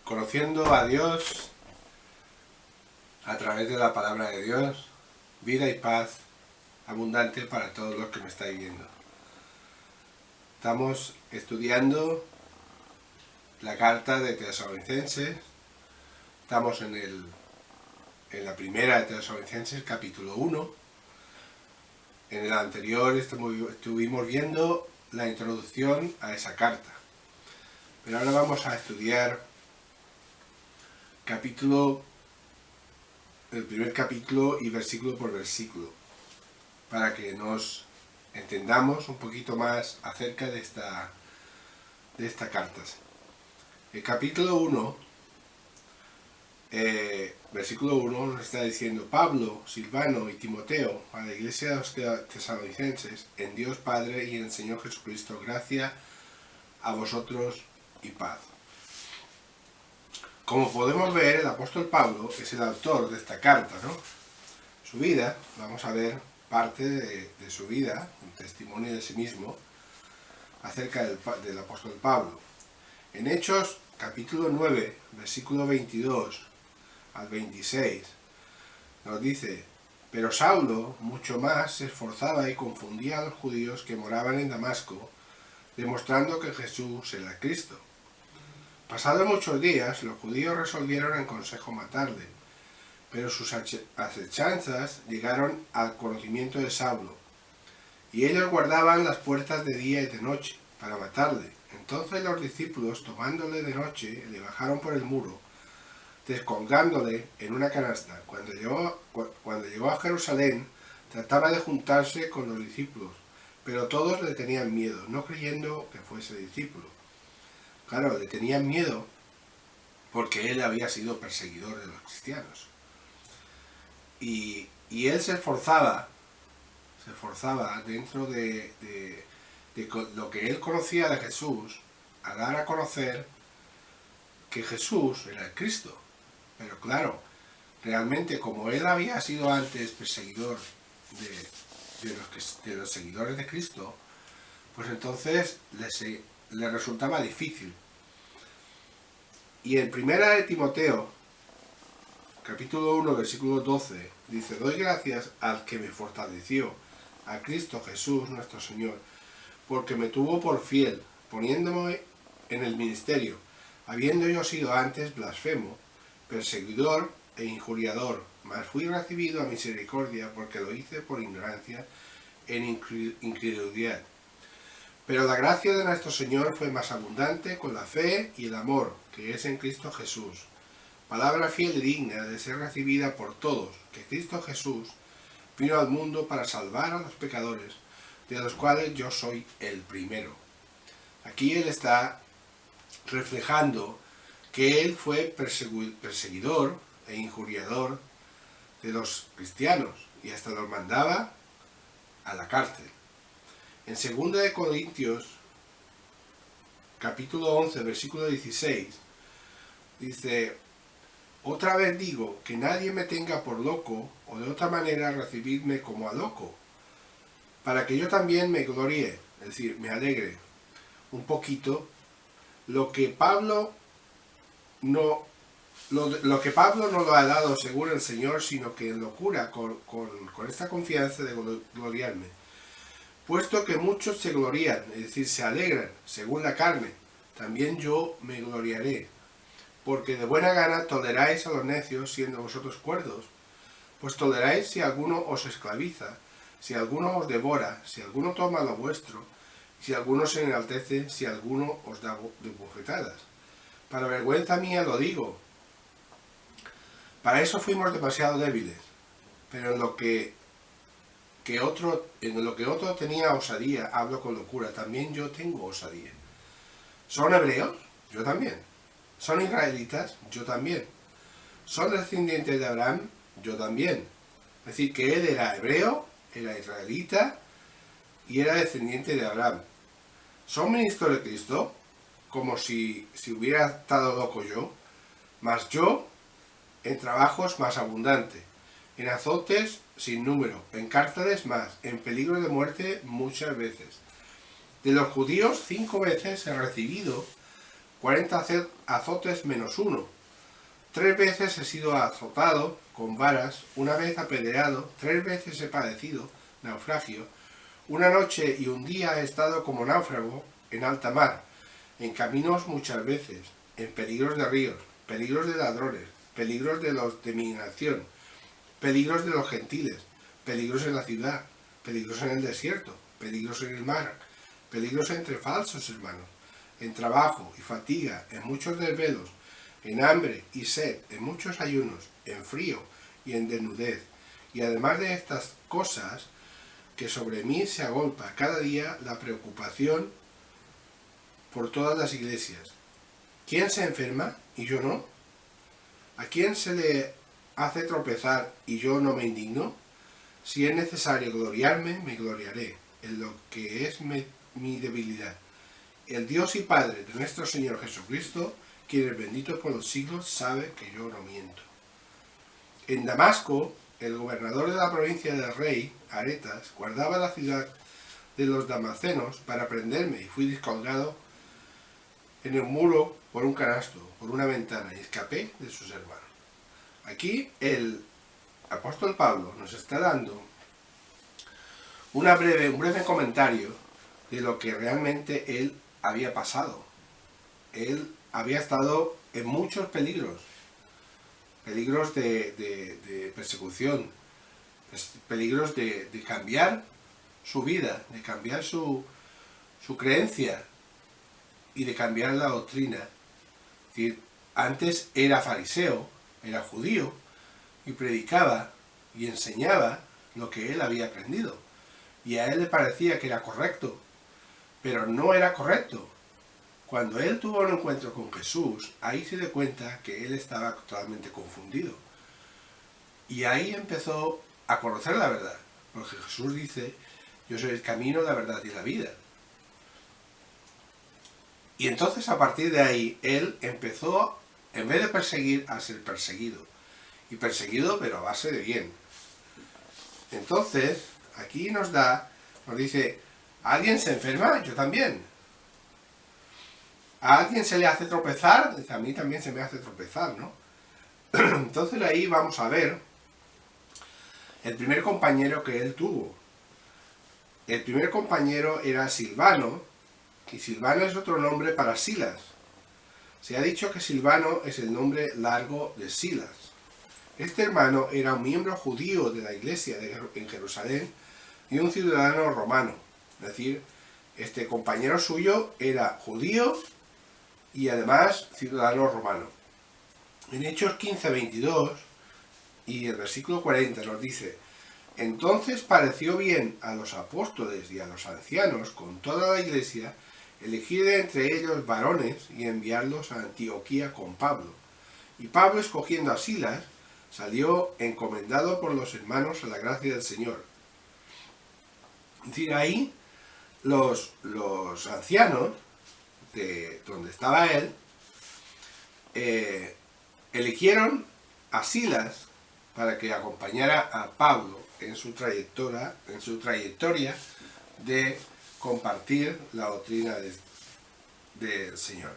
conociendo a Dios a través de la palabra de Dios, vida y paz abundante para todos los que me estáis viendo. Estamos estudiando la carta de Tesalonicenses, estamos en la primera de Tesalonicenses, capítulo 1. En el anterior estuvimos viendo la introducción a esa carta, pero ahora vamos a estudiar el primer capítulo y versículo por versículo, para que nos entendamos un poquito más acerca de esta carta. El capítulo 1, versículo 1 nos está diciendo: Pablo, Silvano y Timoteo, a la iglesia de los tesalonicenses, en Dios Padre y en el Señor Jesucristo, gracia a vosotros y paz. Como podemos ver, el apóstol Pablo es el autor de esta carta, ¿no? Su vida, vamos a ver parte de su vida, un testimonio de sí mismo, acerca del apóstol Pablo. En Hechos, capítulo 9, versículo 22 al 26, nos dice: pero Saulo mucho más se esforzaba y confundía a los judíos que moraban en Damasco, demostrando que Jesús era Cristo. Pasados muchos días, los judíos resolvieron en consejo matarle, pero sus acechanzas llegaron al conocimiento de Saulo, y ellos guardaban las puertas de día y de noche para matarle. Entonces los discípulos, tomándole de noche, le bajaron por el muro, descolgándole en una canasta. Cuando llegó a Jerusalén, trataba de juntarse con los discípulos, pero todos le tenían miedo, no creyendo que fuese discípulo. Claro, le tenían miedo porque él había sido perseguidor de los cristianos. Y él se esforzaba dentro de lo que él conocía de Jesús, a dar a conocer que Jesús era el Cristo. Pero claro, realmente como él había sido antes perseguidor de los seguidores de Cristo, pues entonces le resultaba difícil. Y en primera de Timoteo, capítulo 1, versículo 12, dice: doy gracias al que me fortaleció, a Cristo Jesús nuestro Señor, porque me tuvo por fiel, poniéndome en el ministerio, habiendo yo sido antes blasfemo, perseguidor e injuriador, mas fui recibido a misericordia, porque lo hice por ignorancia en incredulidad. Pero la gracia de nuestro Señor fue más abundante con la fe y el amor que es en Cristo Jesús. Palabra fiel y digna de ser recibida por todos, que Cristo Jesús vino al mundo para salvar a los pecadores, de los cuales yo soy el primero. Aquí él está reflejando que él fue perseguidor e injuriador de los cristianos y hasta los mandaba a la cárcel. En 2 Corintios, capítulo 11, versículo 16, dice: otra vez digo, que nadie me tenga por loco, o de otra manera recibidme como a loco, para que yo también me gloríe, es decir, me alegre un poquito, lo que Pablo no lo ha dado según el Señor, sino que en locura, con esta confianza de gloriarme. Puesto que muchos se glorían, es decir, se alegran, según la carne, también yo me gloriaré. Porque de buena gana toleráis a los necios, siendo vosotros cuerdos. Pues toleráis si alguno os esclaviza, si alguno os devora, si alguno toma lo vuestro, si alguno se enaltece, si alguno os da de bofetadas. Para vergüenza mía lo digo. Para eso fuimos demasiado débiles, pero en lo que otro tenía osadía, hablo con locura, también yo tengo osadía. ¿Son hebreos? Yo también. ¿Son israelitas? Yo también. ¿Son descendientes de Abraham? Yo también. Es decir, que él era hebreo, era israelita y era descendiente de Abraham. ¿Son ministros de Cristo? Como si hubiera estado loco yo, mas yo en trabajos más abundante, en azotes sin número, en cárceles más, en peligro de muerte muchas veces. De los judíos 5 veces he recibido 40 azotes menos uno. 3 veces he sido azotado con varas, una vez apedreado, 3 veces he padecido naufragio. Una noche y un día he estado como náufrago en alta mar, en caminos muchas veces, en peligros de ríos, peligros de ladrones, peligros de los de mi nación, peligros de los gentiles, peligros en la ciudad, peligros en el desierto, peligros en el mar, peligros entre falsos hermanos, en trabajo y fatiga, en muchos desvelos, en hambre y sed, en muchos ayunos, en frío y en desnudez. Y además de estas cosas, que sobre mí se agolpa cada día la preocupación por todas las iglesias. ¿Quién se enferma y yo no? ¿A quién se le hace tropezar y yo no me indigno? Si es necesario gloriarme, me gloriaré en lo que es mi debilidad. El Dios y Padre de nuestro Señor Jesucristo, quien es bendito por los siglos, sabe que yo no miento. En Damasco, el gobernador de la provincia del rey, Aretas, guardaba la ciudad de los damacenos para prenderme y fui descolgado en el muro por un canasto, por una ventana, y escapé de sus hermanos. Aquí el apóstol Pablo nos está dando un breve comentario de lo que realmente él había pasado. Él había estado en muchos peligros de persecución, peligros de cambiar su vida, de cambiar su creencia y de cambiar la doctrina. Es decir, antes era fariseo, era judío, y predicaba y enseñaba lo que él había aprendido. Y a él le parecía que era correcto, pero no era correcto. Cuando él tuvo un encuentro con Jesús, ahí se dio cuenta que él estaba totalmente confundido. Y ahí empezó a conocer la verdad, porque Jesús dice: yo soy el camino, la verdad y la vida. Y entonces a partir de ahí, él empezó, en vez de perseguir, a ser perseguido. Y perseguido, pero a base de bien. Entonces, aquí nos dice: ¿alguien se enferma? Yo también. ¿A alguien se le hace tropezar? A mí también se me hace tropezar, ¿no? Entonces ahí vamos a ver el primer compañero que él tuvo. El primer compañero era Silvano, y Silvano es otro nombre para Silas. Se ha dicho que Silvano es el nombre largo de Silas. Este hermano era un miembro judío de la iglesia en Jerusalén y un ciudadano romano. Es decir, este compañero suyo era judío y además ciudadano romano. En Hechos 15:22 y el versículo 40 nos dice: entonces pareció bien a los apóstoles y a los ancianos con toda la iglesia elegir de entre ellos varones y enviarlos a Antioquía con Pablo. Y Pablo, escogiendo a Silas, salió encomendado por los hermanos a la gracia del Señor. Es decir, ahí los ancianos de donde estaba él eligieron a Silas para que acompañara a Pablo en su trayectoria de compartir la doctrina del Señor.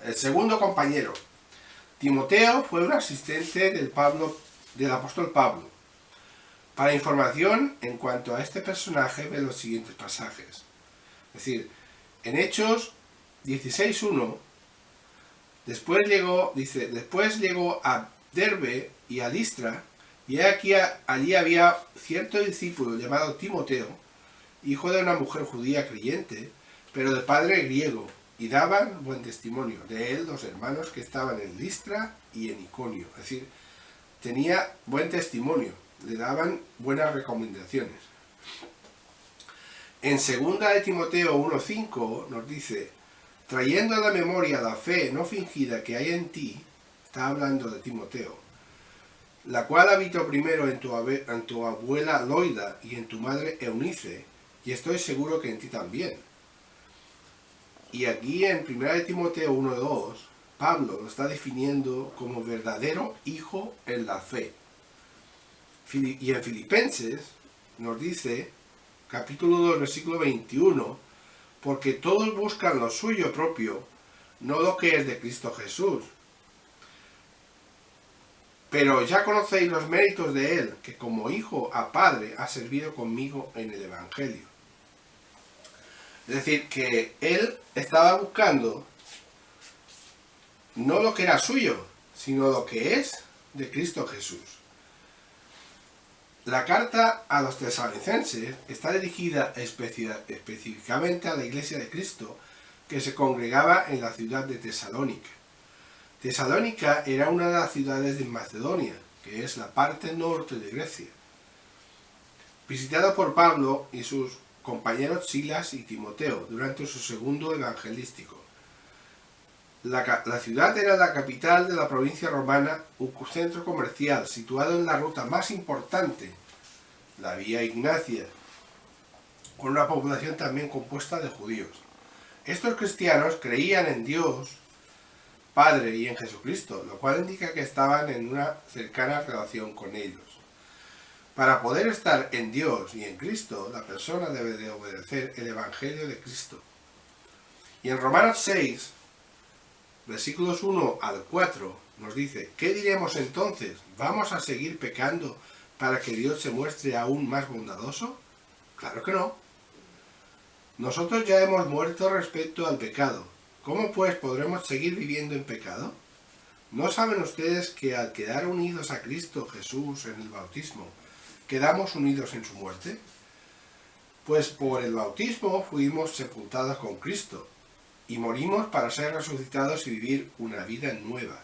El segundo compañero, Timoteo, fue un asistente del apóstol Pablo. Para información en cuanto a este personaje, ve los siguientes pasajes. Es decir, en Hechos 16:1, después llegó a Derbe y a Listra, y aquí allí había cierto discípulo llamado Timoteo, hijo de una mujer judía creyente, pero de padre griego, y daban buen testimonio de él los hermanos que estaban en Listra y en Iconio. Es decir, tenía buen testimonio, le daban buenas recomendaciones. En 2 de Timoteo 1:5 nos dice: trayendo a la memoria la fe no fingida que hay en ti, está hablando de Timoteo, la cual habitó primero en tu abuela Loida y en tu madre Eunice, y estoy seguro que en ti también. Y aquí en 1 de Timoteo 1:2, Pablo lo está definiendo como verdadero hijo en la fe. Y en Filipenses nos dice, capítulo 2, versículo 21, porque todos buscan lo suyo propio, no lo que es de Cristo Jesús. Pero ya conocéis los méritos de él, que como hijo a padre ha servido conmigo en el Evangelio. Es decir, que él estaba buscando no lo que era suyo, sino lo que es de Cristo Jesús. La carta a los tesalonicenses está dirigida específicamente a la Iglesia de Cristo que se congregaba en la ciudad de Tesalónica. Tesalónica era una de las ciudades de Macedonia, que es la parte norte de Grecia. Visitada por Pablo y sus compañeros Silas y Timoteo durante su segundo evangelístico. La ciudad era la capital de la provincia romana, un centro comercial situado en la ruta más importante, la Vía Ignacia, con una población también compuesta de judíos. Estos cristianos creían en Dios Padre y en Jesucristo, lo cual indica que estaban en una cercana relación con ellos. Para poder estar en Dios y en Cristo, la persona debe de obedecer el Evangelio de Cristo. Y en Romanos 6, versículos 1 al 4, nos dice: ¿qué diremos entonces? ¿Vamos a seguir pecando para que Dios se muestre aún más bondadoso? Claro que no. Nosotros ya hemos muerto respecto al pecado. ¿Cómo pues podremos seguir viviendo en pecado? ¿No saben ustedes que al quedar unidos a Cristo Jesús en el bautismo, quedamos unidos en su muerte? Pues por el bautismo fuimos sepultados con Cristo y morimos para ser resucitados y vivir una vida nueva.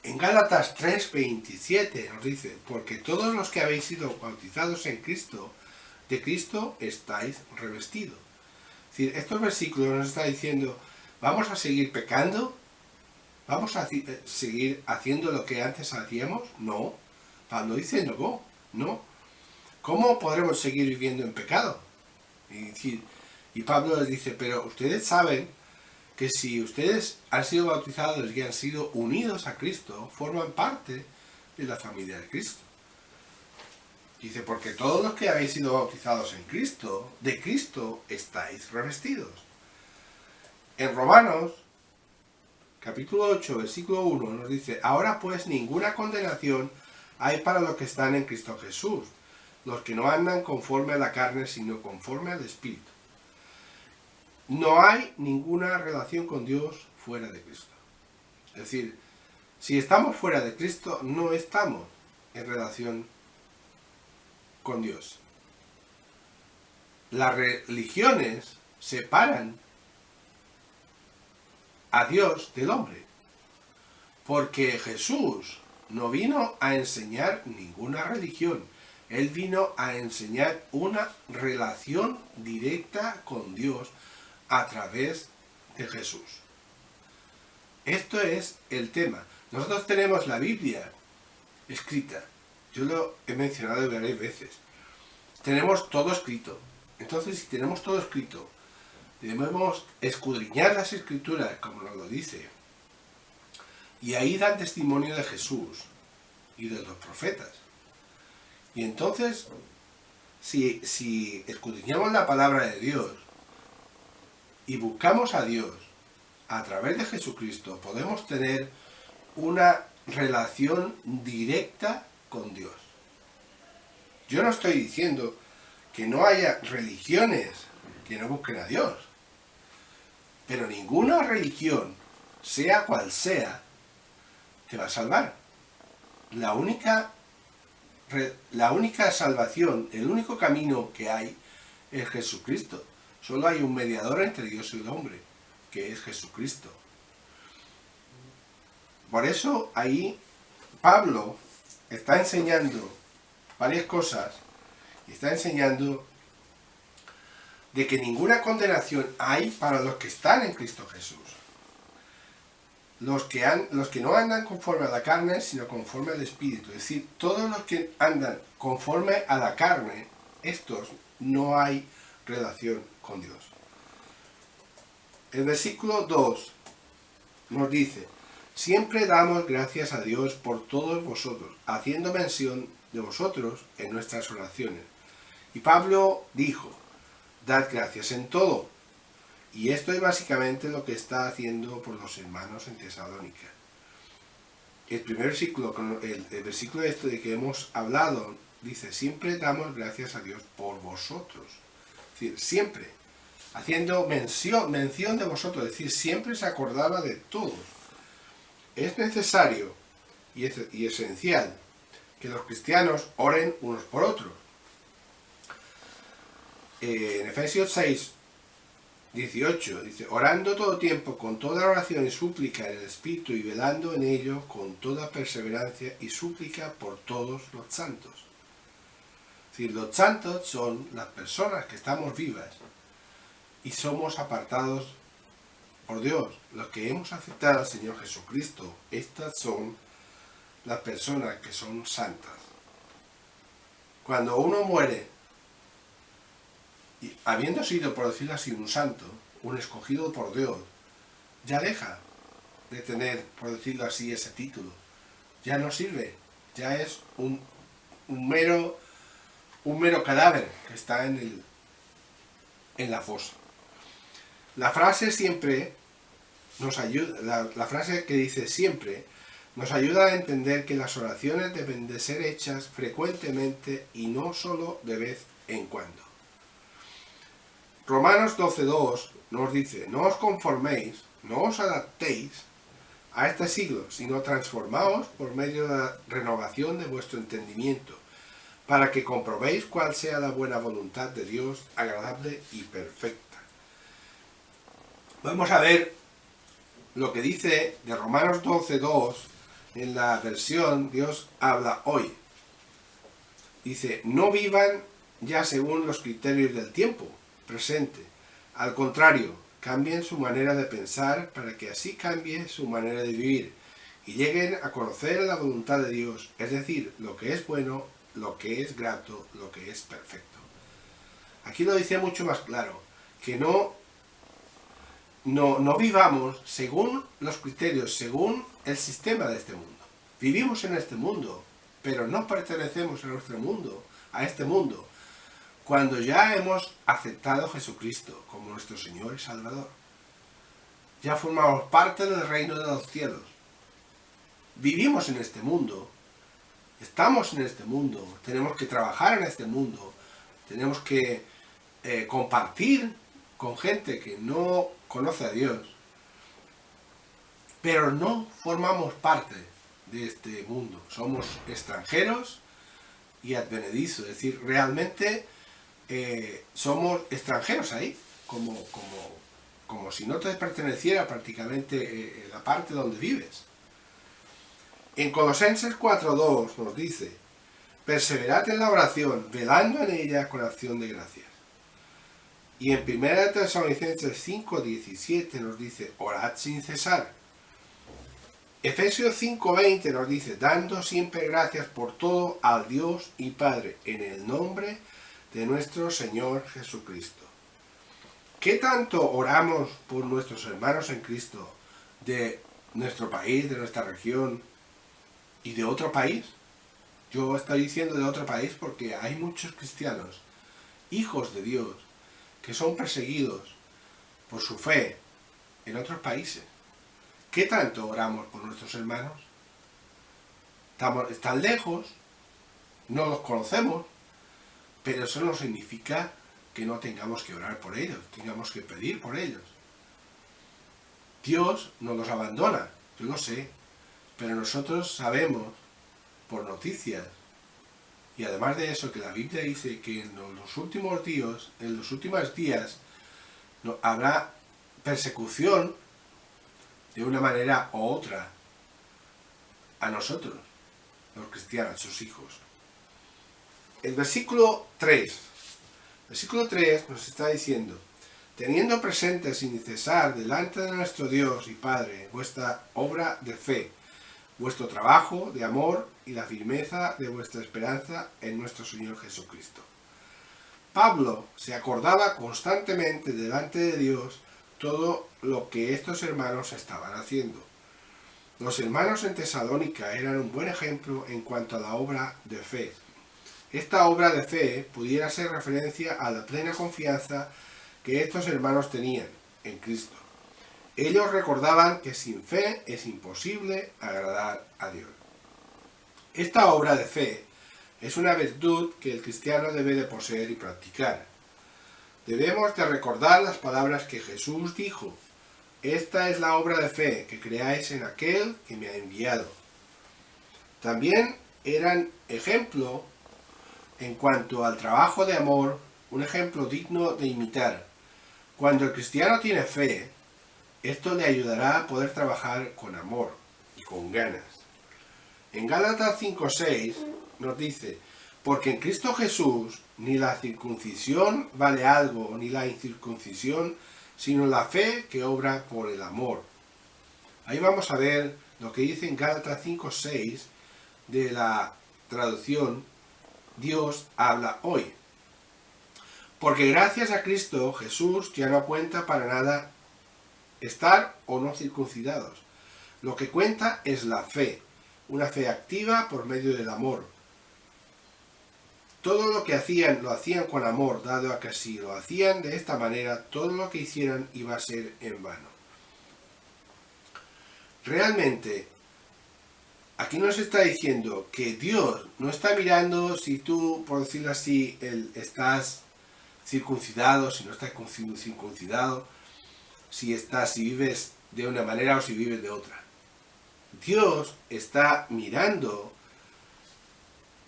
En Gálatas 3:27 nos dice: porque todos los que habéis sido bautizados en Cristo, de Cristo estáis revestidos. Es decir, estos versículos nos están diciendo: ¿vamos a seguir pecando? ¿Vamos a seguir haciendo lo que antes hacíamos? No. Pablo dice no. ¿Cómo podremos seguir viviendo en pecado? Y Pablo les dice: pero ustedes saben que si ustedes han sido bautizados y han sido unidos a Cristo, forman parte de la familia de Cristo. Dice: porque todos los que habéis sido bautizados en Cristo, de Cristo estáis revestidos. En Romanos, capítulo 8, versículo 1, nos dice: ahora pues ninguna condenación hay para los que están en Cristo Jesús, los que no andan conforme a la carne, sino conforme al Espíritu. No hay ninguna relación con Dios fuera de Cristo. Es decir, si estamos fuera de Cristo, no estamos en relación con Dios. Las religiones separan a Dios del hombre, porque Jesús no vino a enseñar ninguna religión. Él vino a enseñar una relación directa con Dios a través de Jesús. Esto es el tema. Nosotros tenemos la Biblia escrita. Yo lo he mencionado varias veces. Tenemos todo escrito. Entonces, si tenemos todo escrito, debemos escudriñar las Escrituras, como nos lo dice. Y ahí dan testimonio de Jesús y de los profetas. Y entonces, si escudriñamos la palabra de Dios y buscamos a Dios a través de Jesucristo, podemos tener una relación directa con Dios. Yo no estoy diciendo que no haya religiones que no busquen a Dios, pero ninguna religión, sea cual sea, te va a salvar. La única salvación, el único camino que hay es Jesucristo. Solo hay un mediador entre Dios y el hombre, que es Jesucristo. Por eso ahí Pablo está enseñando varias cosas, y está enseñando de que ninguna condenación hay para los que están en Cristo Jesús. Los que no andan conforme a la carne, sino conforme al Espíritu. Es decir, todos los que andan conforme a la carne, estos no hay relación con Dios. El versículo 2 nos dice: siempre damos gracias a Dios por todos vosotros, haciendo mención de vosotros en nuestras oraciones. Y Pablo dijo: dad gracias en todo. Y esto es básicamente lo que está haciendo por los hermanos en Tesalónica. El primer versículo, el versículo este de que hemos hablado, dice, siempre damos gracias a Dios por vosotros. Es decir, siempre, haciendo mención de vosotros, es decir, siempre se acordaba de todos. Es necesario y esencial que los cristianos oren unos por otros. En Efesios 6, 18 dice, orando todo tiempo con toda oración y súplica en el Espíritu y velando en ello con toda perseverancia y súplica por todos los santos. Es decir, los santos son las personas que estamos vivas y somos apartados por Dios. Los que hemos aceptado al Señor Jesucristo, estas son las personas que son santas. Cuando uno muere, y habiendo sido, por decirlo así, un santo, un escogido por Dios, ya deja de tener, por decirlo así, ese título. Ya no sirve, ya es un mero cadáver que está en la fosa. La frase siempre nos ayuda, la frase que dice siempre, nos ayuda a entender que las oraciones deben de ser hechas frecuentemente y no solo de vez en cuando. Romanos 12:2 nos dice, no os conforméis, no os adaptéis a este siglo, sino transformaos por medio de la renovación de vuestro entendimiento, para que comprobéis cuál sea la buena voluntad de Dios, agradable y perfecta. Vamos a ver lo que dice de Romanos 12:2 en la versión Dios habla hoy. Dice, no vivan ya según los criterios del tiempo presente. Al contrario, cambien su manera de pensar para que así cambie su manera de vivir y lleguen a conocer la voluntad de Dios, es decir, lo que es bueno, lo que es grato, lo que es perfecto. Aquí lo dice mucho más claro, que no vivamos según los criterios, según el sistema de este mundo. Vivimos en este mundo, pero no pertenecemos a este mundo, cuando ya hemos aceptado a Jesucristo como nuestro Señor y Salvador. Ya formamos parte del reino de los cielos. Vivimos en este mundo, estamos en este mundo, tenemos que trabajar en este mundo, tenemos que compartir con gente que no conoce a Dios, pero no formamos parte de este mundo. Somos extranjeros y advenedizos, es decir, realmente somos extranjeros ahí, como si no te perteneciera prácticamente la parte donde vives. En Colosenses 4:2 nos dice, perseverad en la oración, velando en ella con acción de gracias. Y en 1 Tesalonicenses 5:17 nos dice, orad sin cesar. Efesios 5:20 nos dice, dando siempre gracias por todo al Dios y Padre, en el nombre de nuestro Señor Jesucristo. ¿Qué tanto oramos por nuestros hermanos en Cristo de nuestro país, de nuestra región y de otro país? Yo estoy diciendo de otro país porque hay muchos cristianos, hijos de Dios, que son perseguidos por su fe en otros países. ¿Qué tanto oramos por nuestros hermanos? Están lejos, no los conocemos, pero eso no significa que no tengamos que orar por ellos, tengamos que pedir por ellos. Dios no los abandona, yo lo sé, pero nosotros sabemos por noticias, y además de eso que la Biblia dice que en los últimos días habrá persecución de una manera u otra a nosotros, los cristianos, sus hijos. El versículo 3 nos está diciendo, teniendo presente sin cesar delante de nuestro Dios y Padre vuestra obra de fe, vuestro trabajo de amor y la firmeza de vuestra esperanza en nuestro Señor Jesucristo. Pablo se acordaba constantemente delante de Dios todo lo que estos hermanos estaban haciendo. Los hermanos en Tesalónica eran un buen ejemplo en cuanto a la obra de fe. Esta obra de fe pudiera ser referencia a la plena confianza que estos hermanos tenían en Cristo. Ellos recordaban que sin fe es imposible agradar a Dios. Esta obra de fe es una virtud que el cristiano debe de poseer y practicar. Debemos de recordar las palabras que Jesús dijo: esta es la obra de fe, que creáis en aquel que me ha enviado. También eran ejemplo en cuanto al trabajo de amor, un ejemplo digno de imitar. Cuando el cristiano tiene fe, esto le ayudará a poder trabajar con amor y con ganas. En Gálatas 5:6 nos dice: porque en Cristo Jesús ni la circuncisión vale algo, ni la incircuncisión, sino la fe que obra por el amor. Ahí vamos a ver lo que dice en Gálatas 5:6 de la traducción Dios habla hoy. Porque gracias a Cristo Jesús ya no cuenta para nada estar o no circuncidados. Lo que cuenta es la fe, una fe activa por medio del amor. Todo lo que hacían, lo hacían con amor, dado a que si lo hacían de esta manera, todo lo que hicieran iba a ser en vano. Realmente, aquí nos está diciendo que Dios no está mirando si tú, por decirlo así, estás circuncidado, si no estás circuncidado, si vives de una manera o si vives de otra. Dios está mirando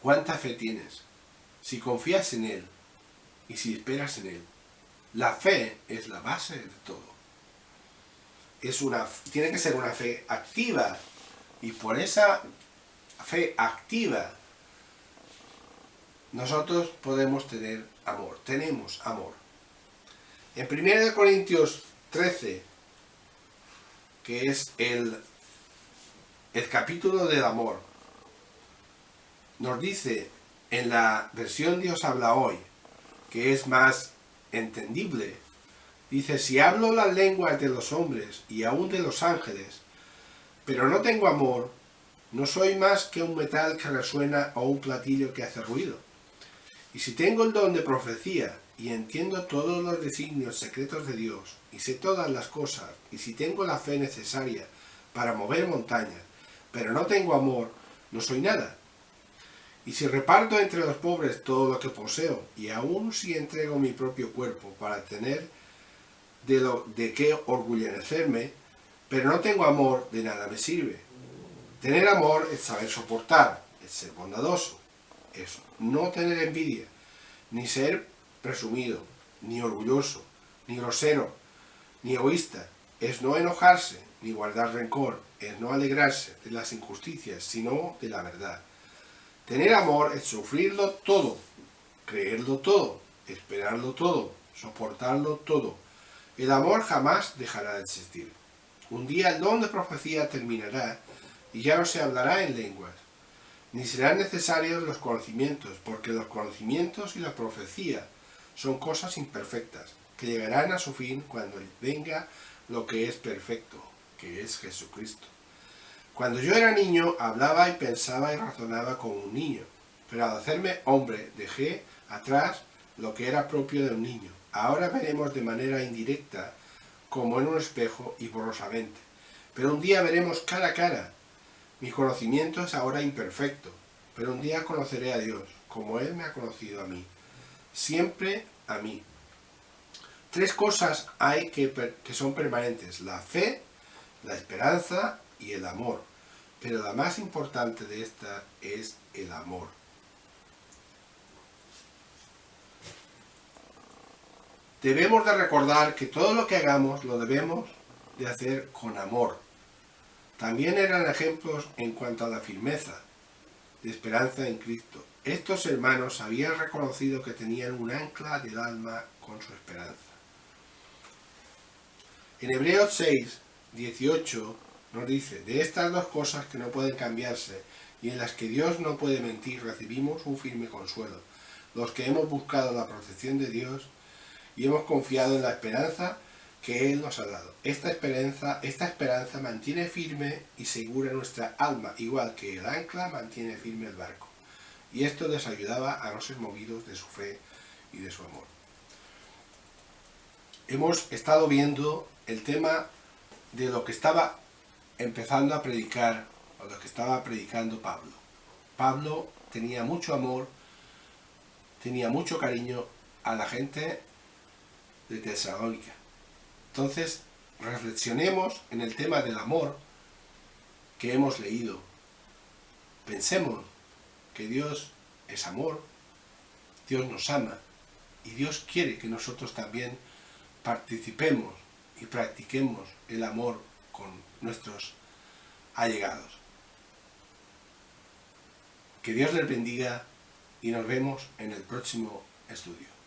cuánta fe tienes, si confías en Él y si esperas en Él. La fe es la base de todo. Tiene que ser una fe activa, y por esa fe activa nosotros podemos tener amor, tenemos amor. En 1 Corintios 13, que es el capítulo del amor, nos dice en la versión Dios habla hoy, que es más entendible, dice: si hablo las lenguas de los hombres y aún de los ángeles, pero no tengo amor, no soy más que un metal que resuena o un platillo que hace ruido. Y si tengo el don de profecía y entiendo todos los designios secretos de Dios y sé todas las cosas, y si tengo la fe necesaria para mover montañas, pero no tengo amor, no soy nada. Y si reparto entre los pobres todo lo que poseo, y aún si entrego mi propio cuerpo para tener de qué orgullecerme, pero no tengo amor, de nada me sirve. Tener amor es saber soportar, es ser bondadoso, es no tener envidia, ni ser presumido, ni orgulloso, ni grosero, ni egoísta, es no enojarse, ni guardar rencor, es no alegrarse de las injusticias, sino de la verdad. Tener amor es sufrirlo todo, creerlo todo, esperarlo todo, soportarlo todo. El amor jamás dejará de existir. Un día el don de profecía terminará y ya no se hablará en lenguas, ni serán necesarios los conocimientos, porque los conocimientos y la profecía son cosas imperfectas, que llegarán a su fin cuando venga lo que es perfecto, que es Jesucristo. Cuando yo era niño, hablaba y pensaba y razonaba como un niño, pero al hacerme hombre dejé atrás lo que era propio de un niño. Ahora veremos de manera indirecta, como en un espejo y borrosamente, pero un día veremos cara a cara. Mi conocimiento es ahora imperfecto, pero un día conoceré a Dios, como Él me ha conocido a mí, siempre a mí. 3 cosas hay que son permanentes: la fe, la esperanza y el amor, pero la más importante de esta es el amor. Debemos de recordar que todo lo que hagamos lo debemos de hacer con amor. También eran ejemplos en cuanto a la firmeza de esperanza en Cristo. Estos hermanos habían reconocido que tenían un ancla del alma con su esperanza. En Hebreos 6, 18 nos dice: de estas 2 cosas que no pueden cambiarse y en las que Dios no puede mentir, recibimos un firme consuelo, los que hemos buscado la protección de Dios y hemos confiado en la esperanza que Él nos ha dado. Esta esperanza mantiene firme y segura nuestra alma, igual que el ancla mantiene firme el barco. Y esto les ayudaba a no ser movidos de su fe y de su amor. hemos estado viendo el tema de lo que estaba empezando a predicar, o lo que estaba predicando Pablo. Pablo tenía mucho amor, tenía mucho cariño a la gente de Tesalónica. Entonces, reflexionemos en el tema del amor que hemos leído. Pensemos que Dios es amor, Dios nos ama y Dios quiere que nosotros también participemos y practiquemos el amor con nuestros allegados. Que Dios les bendiga y nos vemos en el próximo estudio.